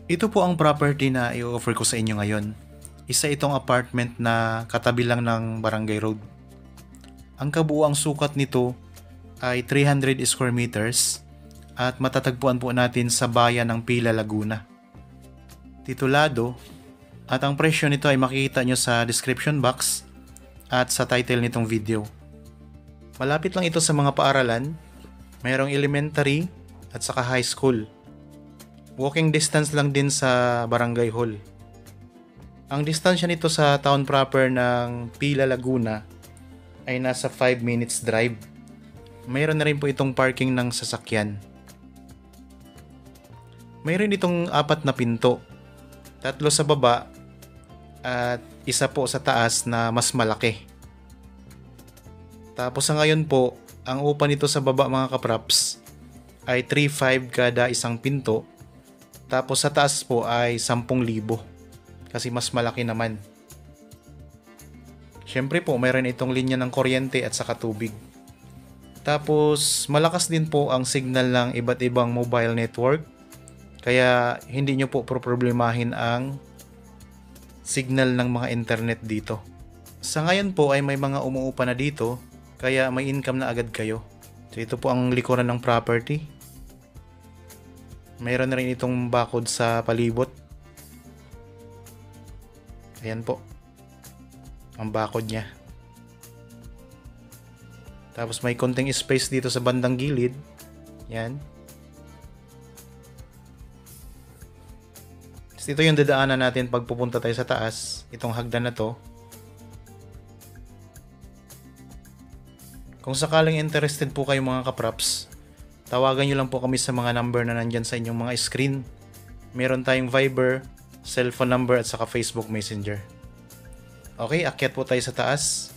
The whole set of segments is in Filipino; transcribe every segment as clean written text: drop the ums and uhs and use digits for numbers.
Ito po ang property na i-offer ko sa inyo ngayon. Isa itong apartment na katabi lang ng Barangay Road. Ang kabuuang sukat nito ay 300 square meters at matatagpuan po natin sa bayan ng Pila, Laguna. Titulado at ang presyo nito ay makikita nyo sa description box at sa title nitong video. Malapit lang ito sa mga paaralan, mayroong elementary at saka high school. Walking distance lang din sa Barangay Hall. Ang distansya nito sa town proper ng Pila, Laguna ay nasa 5 minutes drive. Mayroon na rin po itong parking ng sasakyan. Mayroon itong 4 na pinto. 3 sa baba at isa po sa taas na mas malaki. Tapos sa ngayon po, ang upa nito sa baba mga kapraps ay 3,500 kada isang pinto. Tapos sa taas po ay 10,000 kasi mas malaki naman. Syempre po mayroon itong linya ng kuryente at saka tubig. Tapos malakas din po ang signal ng iba't ibang mobile network. Kaya hindi nyo po problemahin ang signal ng mga internet dito. Sa ngayon po ay may mga umuupa na dito kaya may income na agad kayo. So ito po ang likuran ng property. Mayroon na rin itong bakod sa palibot. Ayan po. Ang bakod niya. Tapos may konting space dito sa bandang gilid. Yan. Tapos ito yung dadaanan natin pag pupunta tayo sa taas. Itong hagdan na to. Kung sakaling interested po kayo mga kapraps, tawagan nyo lang po kami sa mga number na nandyan sa inyong mga screen. Meron tayong Viber, cellphone number at saka Facebook Messenger. Okay, akyat po tayo sa taas.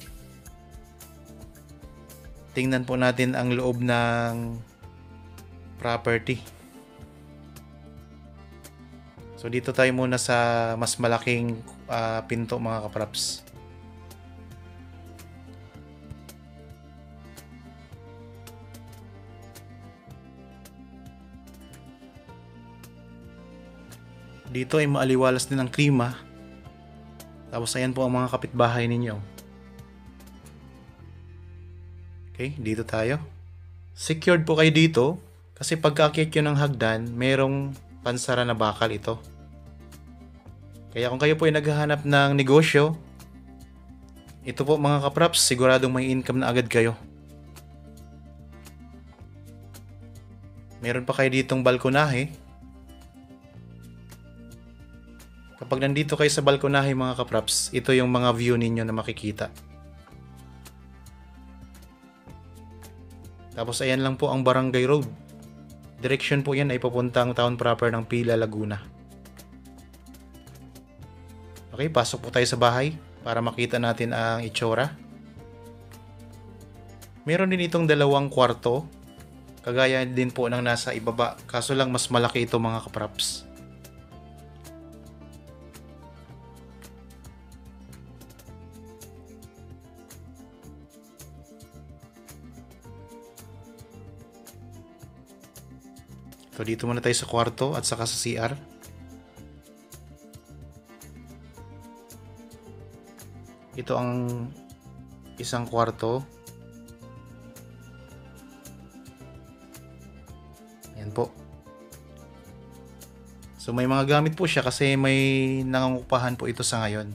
Tingnan po natin ang loob ng property. So dito tayo muna sa mas malaking pinto mga kapraps. Dito ay maaliwalas din ang klima. Tapos ayan po ang mga kapitbahay ninyo. Okay, dito tayo. Secured po kayo dito kasi pagkaakyat nyo ng hagdan, merong pansara na bakal ito. Kaya kung kayo po ay naghahanap ng negosyo, ito po mga kapraps, siguradong may income na agad kayo. Meron pa kayo ditong balkonahe. Kapag nandito kayo sa balkonahe mga kapraps, ito yung mga view ninyo na makikita. Tapos ayan lang po ang Barangay Road. Direction po yan ay papuntang town proper ng Pila, Laguna. Okay, pasok po tayo sa bahay para makita natin ang itsura. Meron din itong 2 kwarto. Kagaya din po ng nasa ibaba. Kaso lang mas malaki ito mga kapraps. So dito muna tayo sa kwarto at saka sa CR. Ito ang isang kwarto. Ayan po. So may mga gamit po siya kasi may nangungupahan po ito sa ngayon.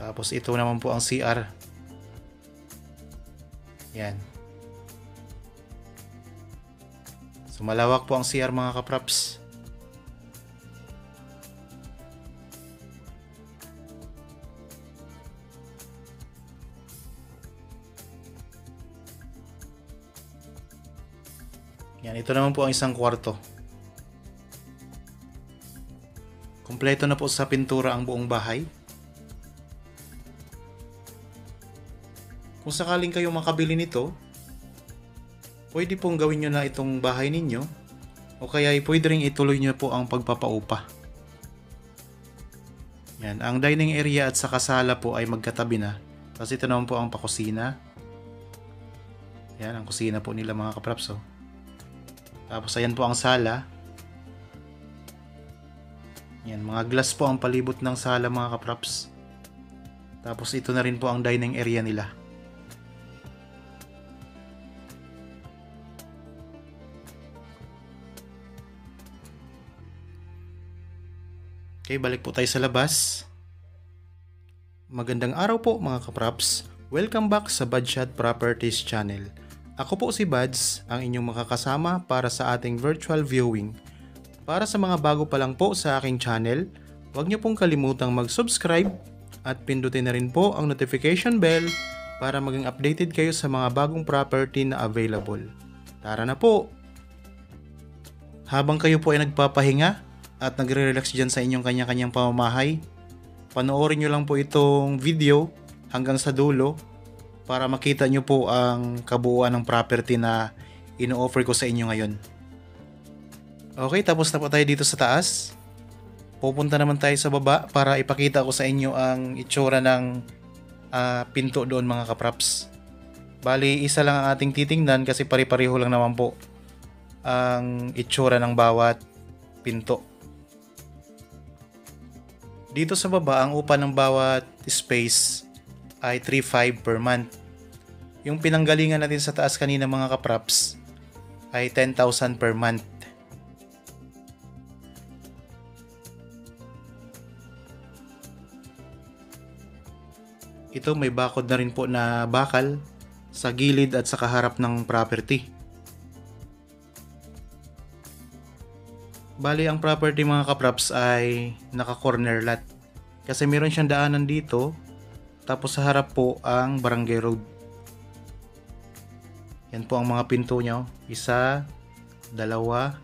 Tapos ito naman po ang CR. Yan. So malawak po ang CR mga kapraps. Yan, ito naman po ang isang kwarto. Kompleto na po sa pintura ang buong bahay. Kung sakaling kayo makabili nito, pwede pong gawin nyo na itong bahay ninyo o kaya pwede rin ituloy nyo po ang pagpapaupa. Yan, ang dining area at saka sala po ay magkatabi na. Tapos ito naman po ang pakusina. Yan ang kusina po nila mga kapraps. Oh. Tapos ayan po ang sala. Yan, mga glass po ang palibot ng sala mga kapraps. Tapos ito na rin po ang dining area nila. Okay, balik po tayo sa labas. Magandang araw po mga kapraps. Welcome back sa Budshot Properties channel. Ako po si Buds, ang inyong makakasama para sa ating virtual viewing. Para sa mga bago pa lang po sa aking channel, huwag niyo pong kalimutang mag-subscribe at pindutin na rin po ang notification bell para maging updated kayo sa mga bagong property na available. Tara na po! Habang kayo po ay nagpapahinga at nagre-relax dyan sa inyong kanya-kanyang pamamahay, panoorin nyo lang po itong video hanggang sa dulo para makita nyo po ang kabuuan ng property na ino-offer ko sa inyo ngayon. Okay, tapos na po tayo dito sa taas. Pupunta naman tayo sa baba para ipakita ko sa inyo ang itsura ng pinto doon mga kapraps. Bali, isa lang ang ating titingnan kasi pare-pareho lang naman po ang itsura ng bawat pinto. Dito sa baba, ang upa ng bawat space ay 3,500 per month. Yung pinanggalingan natin sa taas kanina mga kapraps ay 10,000 per month. Ito may bakod na rin po na bakal sa gilid at sa kaharap ng property. Bali, ang property mga kapraps ay naka-corner lot. Kasi meron siyang daanan dito, tapos sa harap po ang barangay road. Yan po ang mga pinto nyo. Isa, dalawa,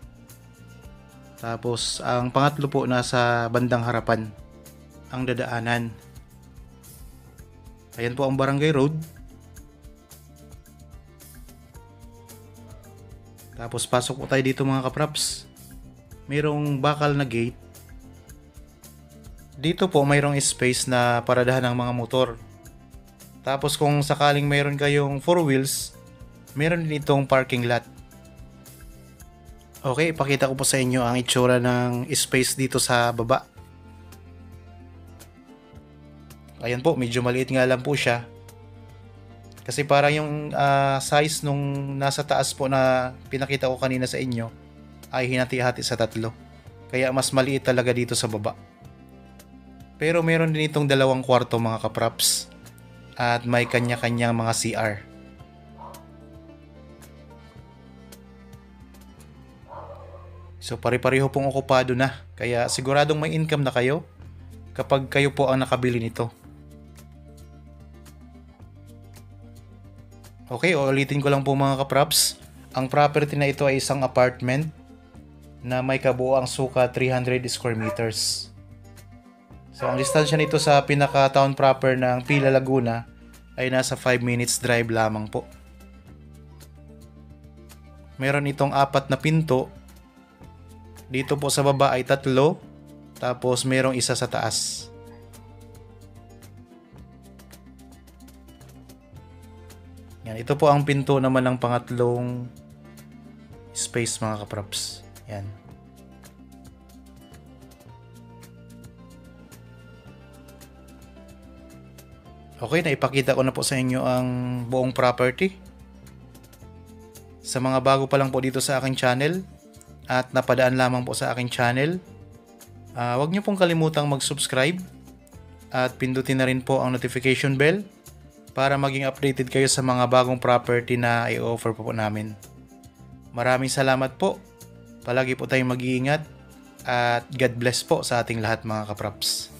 tapos ang pangatlo po nasa bandang harapan ang dadaanan. Ayan po ang barangay road. Tapos pasok po tayo dito mga kapraps. Mayroong bakal na gate. Dito po mayroong space na paradahan ng mga motor. Tapos kung sakaling mayroon kayong 4 wheels, mayroon din itong parking lot. Okay, ipakita ko po sa inyo ang itsura ng space dito sa baba. Ayan po, medyo maliit nga lang po siya. Kasi parang yung size nung nasa taas po na pinakita ko kanina sa inyo ay hinati-hati sa tatlo. Kaya mas maliit talaga dito sa baba. Pero meron din itong 2 kwarto mga kapraps. At may kanya-kanyang mga CR. So pare-pareho pong okupado na. Kaya siguradong may income na kayo kapag kayo po ang nakabili nito. Okay, ulitin ko lang po mga kapraps. Ang property na ito ay isang apartment na may kabuoang suka 300 square meters. So ang distansya nito sa pinaka-town proper ng Pila, Laguna ay nasa 5 minutes drive lamang po. Meron itong 4 na pinto. Dito po sa baba ay 3, tapos merong isa sa taas. Yan, ito po ang pinto naman ng pangatlong space mga kapraps. Yan. Okay, naipakita ko na po sa inyo ang buong property. Sa mga bago pa lang po dito sa aking channel at napadaan lamang po sa aking channel, huwag niyo pong kalimutang mag-subscribe at pindutin na rin po ang notification bell para maging updated kayo sa mga bagong property na i-offer po namin. Maraming salamat po. Palagi po tayong mag-iingat at God bless po sa ating lahat mga kapraps.